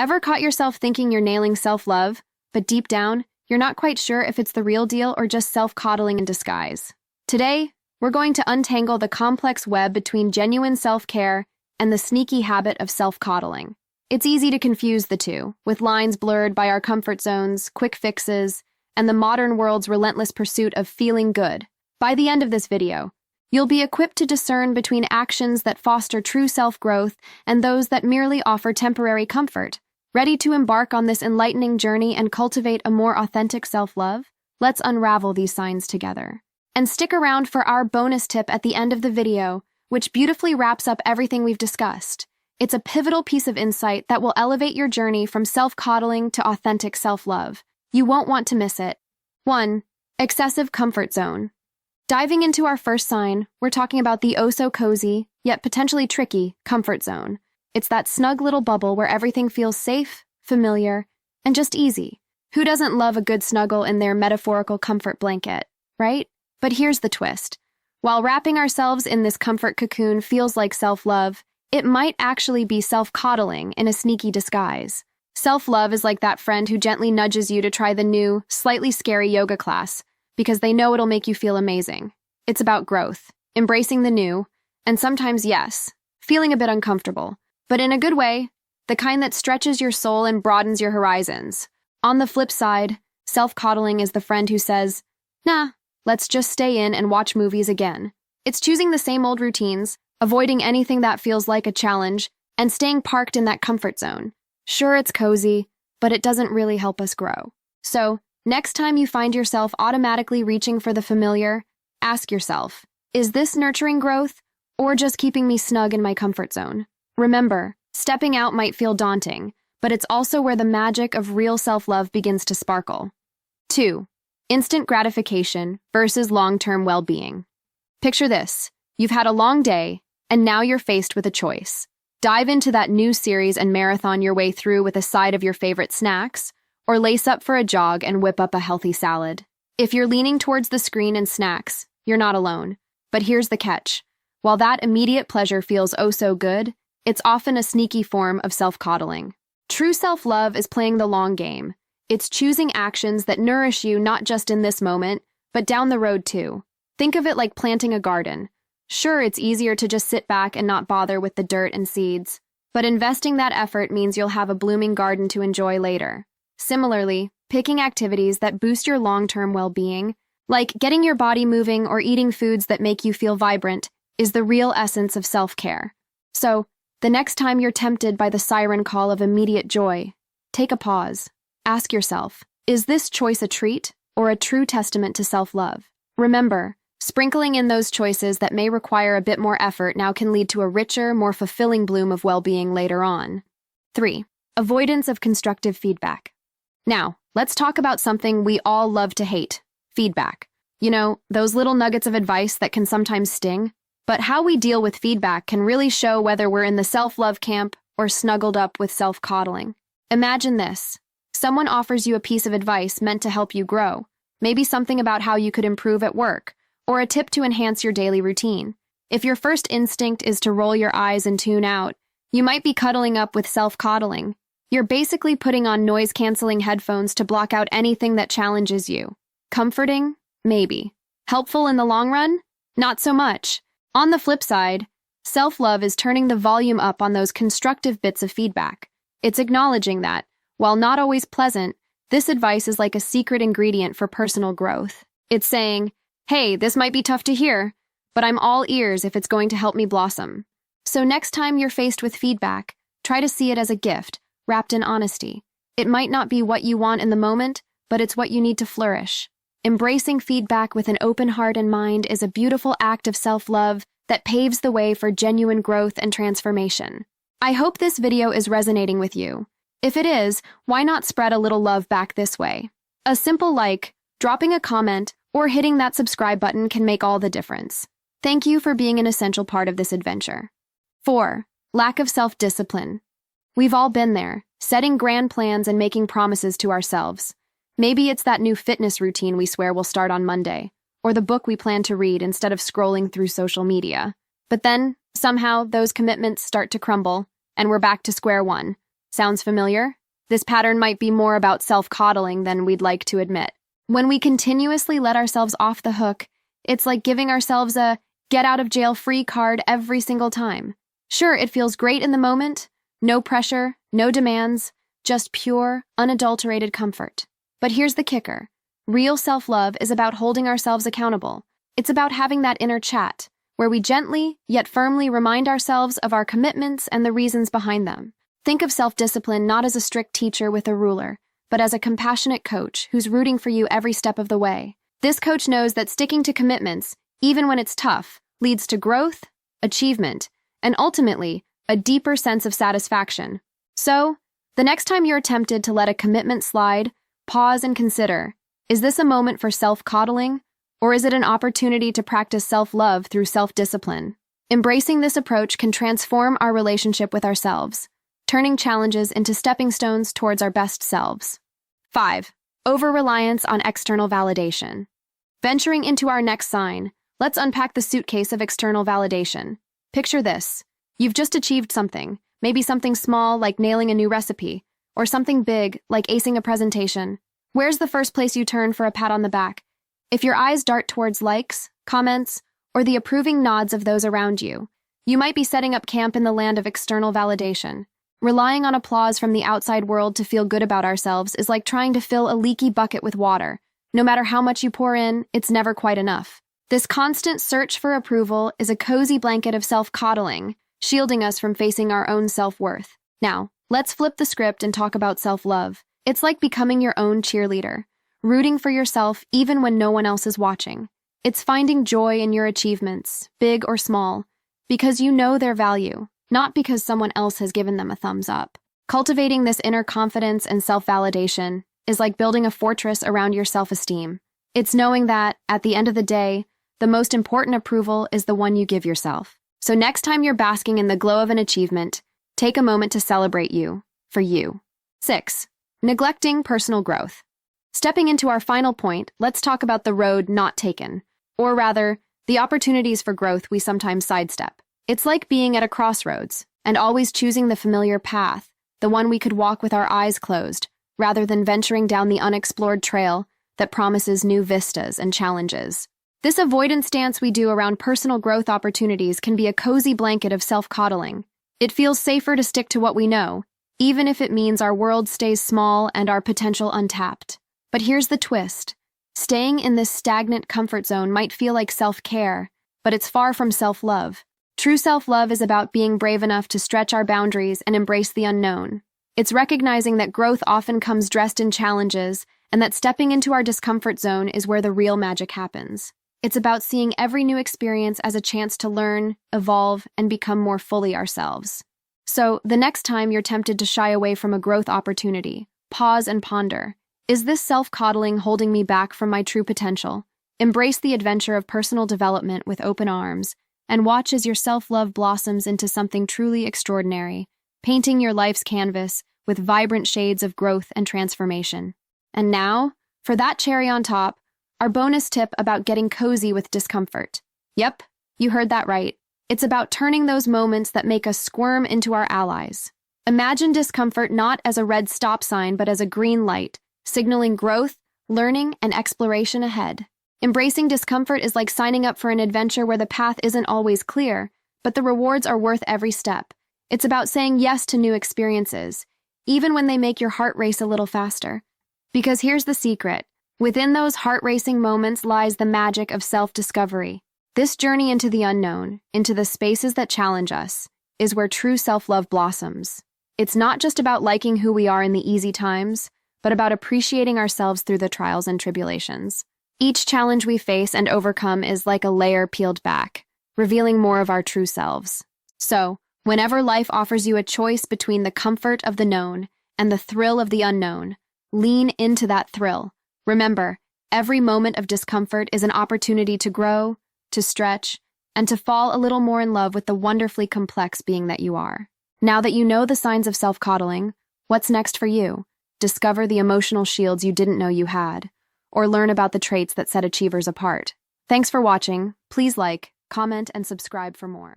Ever caught yourself thinking you're nailing self-love, but deep down, you're not quite sure if it's the real deal or just self-coddling in disguise? Today, we're going to untangle the complex web between genuine self-care and the sneaky habit of self-coddling. It's easy to confuse the two, with lines blurred by our comfort zones, quick fixes, and the modern world's relentless pursuit of feeling good. By the end of this video, you'll be equipped to discern between actions that foster true self-growth and those that merely offer temporary comfort. Ready to embark on this enlightening journey and cultivate a more authentic self-love? Let's unravel these signs together. And stick around for our bonus tip at the end of the video, which beautifully wraps up everything we've discussed. It's a pivotal piece of insight that will elevate your journey from self-coddling to authentic self-love. You won't want to miss it. 1. Excessive comfort zone. Diving into our first sign, we're talking about the oh-so-cozy, yet potentially tricky, comfort zone. It's that snug little bubble where everything feels safe, familiar, and just easy. Who doesn't love a good snuggle in their metaphorical comfort blanket, right? But here's the twist. While wrapping ourselves in this comfort cocoon feels like self-love, it might actually be self-coddling in a sneaky disguise. Self-love is like that friend who gently nudges you to try the new, slightly scary yoga class because they know it'll make you feel amazing. It's about growth, embracing the new, and sometimes, yes, feeling a bit uncomfortable, but in a good way, the kind that stretches your soul and broadens your horizons. On the flip side, self-coddling is the friend who says, "Nah, let's just stay in and watch movies again." It's choosing the same old routines, avoiding anything that feels like a challenge, and staying parked in that comfort zone. Sure, it's cozy, but it doesn't really help us grow. So, next time you find yourself automatically reaching for the familiar, ask yourself, is this nurturing growth or just keeping me snug in my comfort zone? Remember, stepping out might feel daunting, but it's also where the magic of real self-love begins to sparkle. 2. Instant gratification versus long-term well-being. Picture this. You've had a long day, and now you're faced with a choice. Dive into that new series and marathon your way through with a side of your favorite snacks, or lace up for a jog and whip up a healthy salad. If you're leaning towards the screen and snacks, you're not alone. But here's the catch. While that immediate pleasure feels oh so good, it's often a sneaky form of self-coddling. True self-love is playing the long game. It's choosing actions that nourish you not just in this moment, but down the road too. Think of it like planting a garden. Sure, it's easier to just sit back and not bother with the dirt and seeds, but investing that effort means you'll have a blooming garden to enjoy later. Similarly, picking activities that boost your long-term well-being, like getting your body moving or eating foods that make you feel vibrant, is the real essence of self-care. So, the next time you're tempted by the siren call of immediate joy, take a pause. Ask yourself, is this choice a treat or a true testament to self-love? Remember, sprinkling in those choices that may require a bit more effort now can lead to a richer, more fulfilling bloom of well-being later on. 3. Avoidance of constructive feedback. Now, let's talk about something we all love to hate, feedback. You know, those little nuggets of advice that can sometimes sting. But how we deal with feedback can really show whether we're in the self-love camp or snuggled up with self-coddling. Imagine this. Someone offers you a piece of advice meant to help you grow, maybe something about how you could improve at work, or a tip to enhance your daily routine. If your first instinct is to roll your eyes and tune out, you might be cuddling up with self-coddling. You're basically putting on noise-canceling headphones to block out anything that challenges you. Comforting? Maybe. Helpful in the long run? Not so much. On the flip side, self-love is turning the volume up on those constructive bits of feedback. It's acknowledging that, while not always pleasant, this advice is like a secret ingredient for personal growth. It's saying, hey, this might be tough to hear, but I'm all ears if it's going to help me blossom. So next time you're faced with feedback, try to see it as a gift, wrapped in honesty. It might not be what you want in the moment, but it's what you need to flourish. Embracing feedback with an open heart and mind is a beautiful act of self-love that paves the way for genuine growth and transformation. I hope this video is resonating with you. If it is, why not spread a little love back this way? A simple like, dropping a comment, or hitting that subscribe button can make all the difference. Thank you for being an essential part of this adventure. 4. Lack of self-discipline. We've all been there, setting grand plans and making promises to ourselves. Maybe it's that new fitness routine we swear will start on Monday, or the book we plan to read instead of scrolling through social media. But then, somehow, those commitments start to crumble, and we're back to square one. Sounds familiar? This pattern might be more about self-coddling than we'd like to admit. When we continuously let ourselves off the hook, it's like giving ourselves a get-out-of-jail-free card every single time. Sure, it feels great in the moment. No pressure, no demands, just pure, unadulterated comfort. But here's the kicker. Real self-love is about holding ourselves accountable. It's about having that inner chat, where we gently, yet firmly remind ourselves of our commitments and the reasons behind them. Think of self-discipline not as a strict teacher with a ruler, but as a compassionate coach who's rooting for you every step of the way. This coach knows that sticking to commitments, even when it's tough, leads to growth, achievement, and ultimately, a deeper sense of satisfaction. So, the next time you're tempted to let a commitment slide, pause and consider, is this a moment for self-coddling, or is it an opportunity to practice self-love through self-discipline? Embracing this approach can transform our relationship with ourselves, turning challenges into stepping stones towards our best selves. 5. Over-reliance on external validation. Venturing into our next sign, let's unpack the suitcase of external validation. Picture this. You've just achieved something, maybe something small like nailing a new recipe, or something big like acing a presentation. Where's the first place you turn for a pat on the back? If your eyes dart towards likes, comments, or the approving nods of those around you, you might be setting up camp in the land of external validation. Relying on applause from the outside world to feel good about ourselves is like trying to fill a leaky bucket with water. No matter how much you pour in, it's never quite enough. This constant search for approval is a cozy blanket of self-coddling, shielding us from facing our own self-worth. Now, let's flip the script and talk about self-love. It's like becoming your own cheerleader, rooting for yourself even when no one else is watching. It's finding joy in your achievements, big or small, because you know their value, not because someone else has given them a thumbs up. Cultivating this inner confidence and self-validation is like building a fortress around your self-esteem. It's knowing that, at the end of the day, the most important approval is the one you give yourself. So next time you're basking in the glow of an achievement, take a moment to celebrate you, for you. 6. Neglecting personal growth. Stepping into our final point, let's talk about the road not taken, or rather, the opportunities for growth we sometimes sidestep. It's like being at a crossroads, and always choosing the familiar path, the one we could walk with our eyes closed, rather than venturing down the unexplored trail that promises new vistas and challenges. This avoidance dance we do around personal growth opportunities can be a cozy blanket of self-coddling. It feels safer to stick to what we know, even if it means our world stays small and our potential untapped. But here's the twist. Staying in this stagnant comfort zone might feel like self-care, but it's far from self-love. True self-love is about being brave enough to stretch our boundaries and embrace the unknown. It's recognizing that growth often comes dressed in challenges, and that stepping into our discomfort zone is where the real magic happens. It's about seeing every new experience as a chance to learn, evolve, and become more fully ourselves. So, the next time you're tempted to shy away from a growth opportunity, pause and ponder. Is this self-coddling holding me back from my true potential? Embrace the adventure of personal development with open arms, and watch as your self-love blossoms into something truly extraordinary, painting your life's canvas with vibrant shades of growth and transformation. And now, for that cherry on top, our bonus tip about getting cozy with discomfort. Yep, you heard that right. It's about turning those moments that make us squirm into our allies. Imagine discomfort not as a red stop sign, but as a green light, signaling growth, learning, and exploration ahead. Embracing discomfort is like signing up for an adventure where the path isn't always clear, but the rewards are worth every step. It's about saying yes to new experiences, even when they make your heart race a little faster. Because here's the secret. Within those heart-racing moments lies the magic of self-discovery. This journey into the unknown, into the spaces that challenge us, is where true self-love blossoms. It's not just about liking who we are in the easy times, but about appreciating ourselves through the trials and tribulations. Each challenge we face and overcome is like a layer peeled back, revealing more of our true selves. So, whenever life offers you a choice between the comfort of the known and the thrill of the unknown, lean into that thrill. Remember, every moment of discomfort is an opportunity to grow, to stretch, and to fall a little more in love with the wonderfully complex being that you are. Now that you know the signs of self-coddling, what's next for you? Discover the emotional shields you didn't know you had, or learn about the traits that set achievers apart. Thanks for watching. Please like, comment, and subscribe for more.